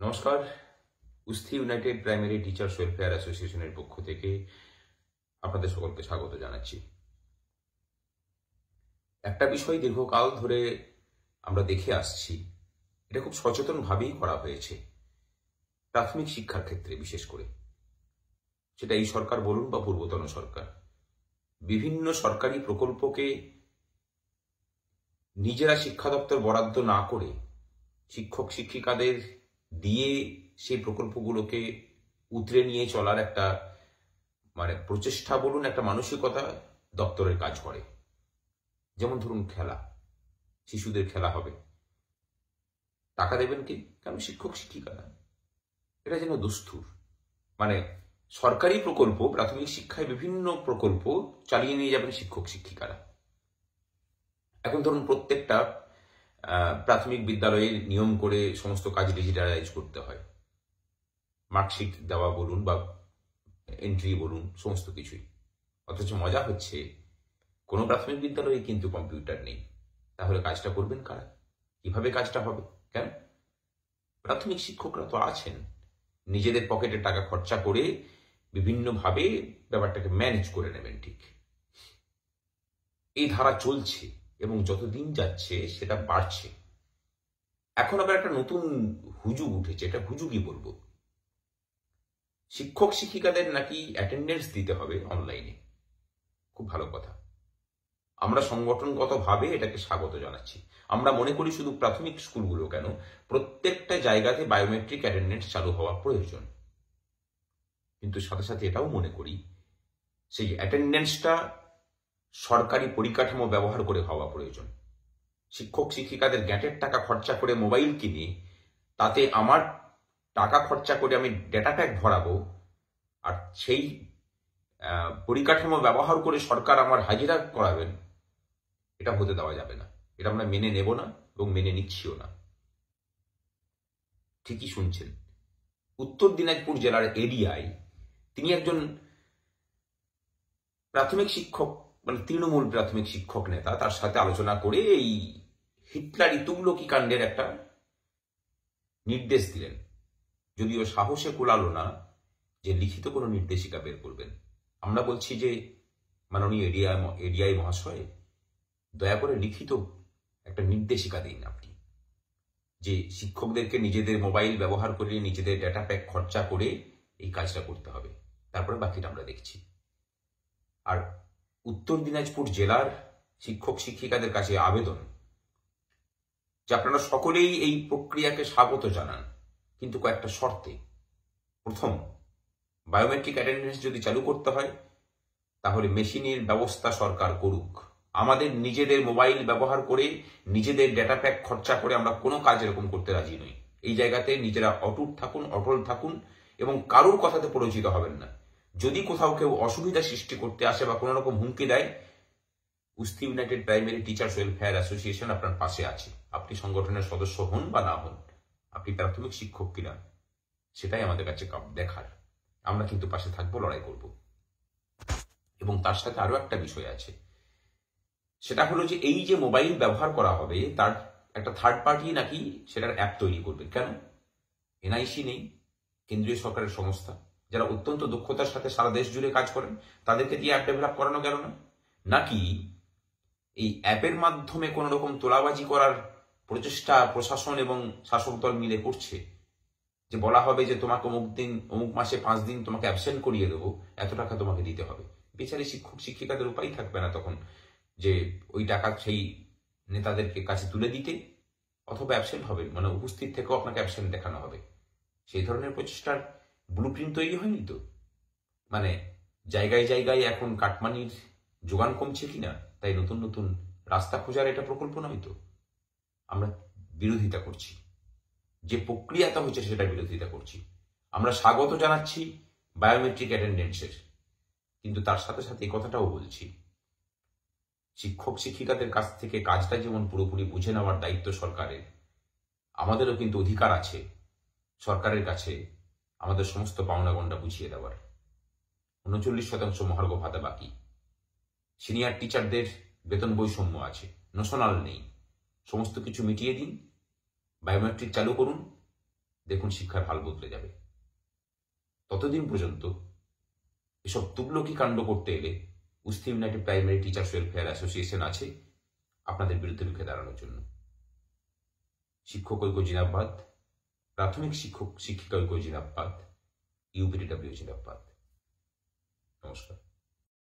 নমস্কার। উস্থি united primary teachers welfare অ্যাসোসিয়েশনের পক্ষ থেকে আপনাদের সকলকে স্বাগত জানাচ্ছি। একটা বিষয় দীর্ঘকাল ধরে আমরা দেখে আসছি, এটা খুব সচেতনভাবেই করা হয়েছে প্রাথমিক শিক্ষার ক্ষেত্রে, বিশেষ করে সেটা এই সরকার বলুন বা পূর্বতন সরকার, বিভিন্ন সরকারি প্রকল্পকে নিজেরা শিক্ষা দপ্তর বরাদ্দ না করে শিক্ষক শিক্ষিকাদের দিয়ে সেই প্রকল্পগুলোকে উতরে নিয়ে চলার একটা প্রচেষ্টা বলুন, একটা মানসিকতা দপ্তরের কাজ করে। যেমন ধরুন খেলা, শিশুদের খেলা হবে, টাকা দেবেন কি? কেন? শিক্ষক শিক্ষিকারা। এটা যেন দস্তুর। সরকারি প্রকল্প, প্রাথমিক শিক্ষায় বিভিন্ন প্রকল্প চালিয়ে নিয়ে যাবেন শিক্ষক শিক্ষিকারা। এখন ধরুন প্রত্যেকটা প্রাথমিক বিদ্যালয়ে নিয়ম করে সমস্ত কাজ ডিজিটালাইজ করতে হয়, মার্কশিট দেওয়া বলুন বা এন্ট্রি বলুন, সমস্ত কিছুই। অথচ মজা হচ্ছে কোনো প্রাথমিক বিদ্যালয়ে কিন্তু কম্পিউটার নেই। তাহলে কাজটা করবেন কারা? কিভাবে কাজটা হবে? কেন? প্রাথমিক শিক্ষকরা তো আছেন, নিজেদের পকেটে টাকা খরচা করে বিভিন্নভাবে ব্যাপারটাকে ম্যানেজ করে নেবেন। ঠিক এই ধারা চলছে এবং যতদিন যাচ্ছে সেটা বাড়ছে। এখন আবার একটা নতুন হুজুগ উঠেছে, এটা হুজুগই বলবো। শিক্ষক শিক্ষিকাদের নাকি অ্যাটেন্ডেন্স দিতে হবে অনলাইনে। খুব ভালো কথা, আমরা সংগঠনগতভাবে এটাকে স্বাগত জানাচ্ছি। আমরা মনে করি শুধু প্রাথমিক স্কুলগুলো কেন, প্রত্যেকটা জায়গাতে বায়োমেট্রিক অ্যাটেন্ডেন্স চালু হওয়া প্রয়োজন। কিন্তু সাথে সাথে এটাও মনে করি সেই অ্যাটেন্ডেন্সটা সরকারি পরিকাঠামো ব্যবহার করে হওয়া প্রয়োজন। শিক্ষক শিক্ষিকাদের গ্যাটের টাকা খরচা করে মোবাইল কিনে তাতে আমার টাকা খরচা করে আমি ডেটা প্যাক ভরাবো, আর সেই পরিকাঠামো ব্যবহার করে সরকার আমার হাজিরা করাবেন, এটা হতে দেওয়া যাবে না। এটা আমরা মেনে নেব না এবং মেনে নিচ্ছিও না। ঠিকই শুনছেন, উত্তর দিনাজপুর জেলার এডিআই, তিনি একজন প্রাথমিক শিক্ষক, তৃণমূল প্রাথমিক শিক্ষক নেতা, তার সাথে আলোচনা করে এই হিটলারি তুগলকি কাণ্ডের একটা নির্দেশ দিলেন। যদিও সাহসে কুলালো না যে লিখিত কোনো নির্দেশিকা বের করবেন। আমরা বলছি যে মাননীয় এডিআই মহাশয়, দয়া করে লিখিত একটা নির্দেশিকা দিন আপনি, যে শিক্ষকদেরকে নিজেদের মোবাইল ব্যবহার করে নিজেদের ডেটা প্যাক খরচা করে এই কাজটা করতে হবে, তারপরে বাকিটা আমরা দেখছি। আর উত্তর দিনাজপুর জেলার শিক্ষক শিক্ষিকাদের কাছে আবেদন যে আপনারা সকলেই এই প্রক্রিয়াকে স্বাগত জানান, কিন্তু কয়েকটা শর্তে। প্রথম, বায়োমেট্রিক অ্যাটেন্ডেন্স যদি চালু করতে হয় তাহলে মেশিনের ব্যবস্থা সরকার করুক। আমাদের নিজেদের মোবাইল ব্যবহার করে নিজেদের ডেটা প্যাক খরচা করে আমরা কোনো কাজ এরকম করতে রাজি নই। এই জায়গাতে নিজেরা অটুট থাকুন, অটল থাকুন এবং কারোর কথাতে পরিচিত হবেন না। যদি কোথাও কেউ অসুবিধা সৃষ্টি করতে আসে বা কোনো রকম হুমকি দেয়, Usthi united primary teachers welfare association আপনার পাশে আছে। আপনি সংগঠনের সদস্য হন বা না হন, আপনি প্রাথমিক শিক্ষক কিনা সেটাই আমাদের কাছে দেখার। আমরা কিন্তু পাশে থাকবো, লড়াই করব। এবং তার সাথে আরো একটা বিষয় আছে, সেটা হলো যে এই যে মোবাইল ব্যবহার করা হবে তার একটা থার্ড পার্টি নাকি সেটার অ্যাপ তৈরি করবে। কেন? এনআইসি নেই, কেন্দ্রীয় সরকারের সংস্থা যারা অত্যন্ত দক্ষতার সাথে সারা দেশ জুড়ে কাজ করেন, তাদেরকে দিয়ে অ্যাপ ডেভেলপ করানো গেল না? নাকি এই অ্যাপের মাধ্যমে কোন রকম তোলাবাজি করার প্রচেষ্টা প্রশাসন এবং শাসক দল মিলে করছে? যে বলা হবে যে তোমাকে অমুক দিন অমুক মাসে 5 দিন তোমাকে অ্যাবসেন্ট করিয়ে দেবো, এত টাকা তোমাকে দিতে হবে। বেচারি শিক্ষক শিক্ষিকাদের উপায় থাকবে না তখন যে ওই টাকা সেই নেতাদেরকে কাছে তুলে দিতে, অথবা অ্যাবসেন্ট হবেন, উপস্থিত থেকেও আপনাকে অ্যাবসেন্ট দেখানো হবে। সেই ধরনের প্রচেষ্টার ব্লুপ্রিন্ট তৈরি হয়নি তো? জায়গায় জায়গায় এখন কাটমানির যোগান কমছে কিনা, তাই নতুন নতুন রাস্তা খোঁজার এটা প্রকল্প নয় তো? আমরা বিরোধিতা করছি, যে প্রক্রিয়াটা হচ্ছে সেটা বিরোধিতা করছি। আমরা স্বাগত জানাচ্ছি বায়োমেট্রিক অ্যাটেন্ডেন্সের, কিন্তু তার সাথে সাথে এই কথাটাও বলছি, শিক্ষক শিক্ষিকাদের কাছ থেকে কাজটা যেমন পুরোপুরি বুঝে নেওয়ার দায়িত্ব সরকারের, আমাদেরও কিন্তু অধিকার আছে সরকারের কাছে আমাদের সমস্ত পাওনাগণ্ডা বুঝিয়ে দেওয়ার। 39% মহার্ঘ ভাতা বাকি, সিনিয়র টিচারদের বেতন বৈষম্য আছে, ন্যাশনাল নেই। সমস্ত কিছু মিটিয়ে দিন, বায়োমেট্রিক চালু করুন, দেখুন শিক্ষার হাল বদলে যাবে। ততদিন পর্যন্ত এসব তুগলকি কাণ্ড করতে এলে মুসলিম united primary teachers welfare association আছে আপনাদের বিরুদ্ধে রুখে দাঁড়ানোর জন্য। শিক্ষক ঐক্য জিন্দাবাদ, প্রাথমিক শিক্ষক শিক্ষিকা ঐক্য জিন্দাবাদ, ইউপিডিডব্লিউ জিন্দাবাদ। নমস্কার।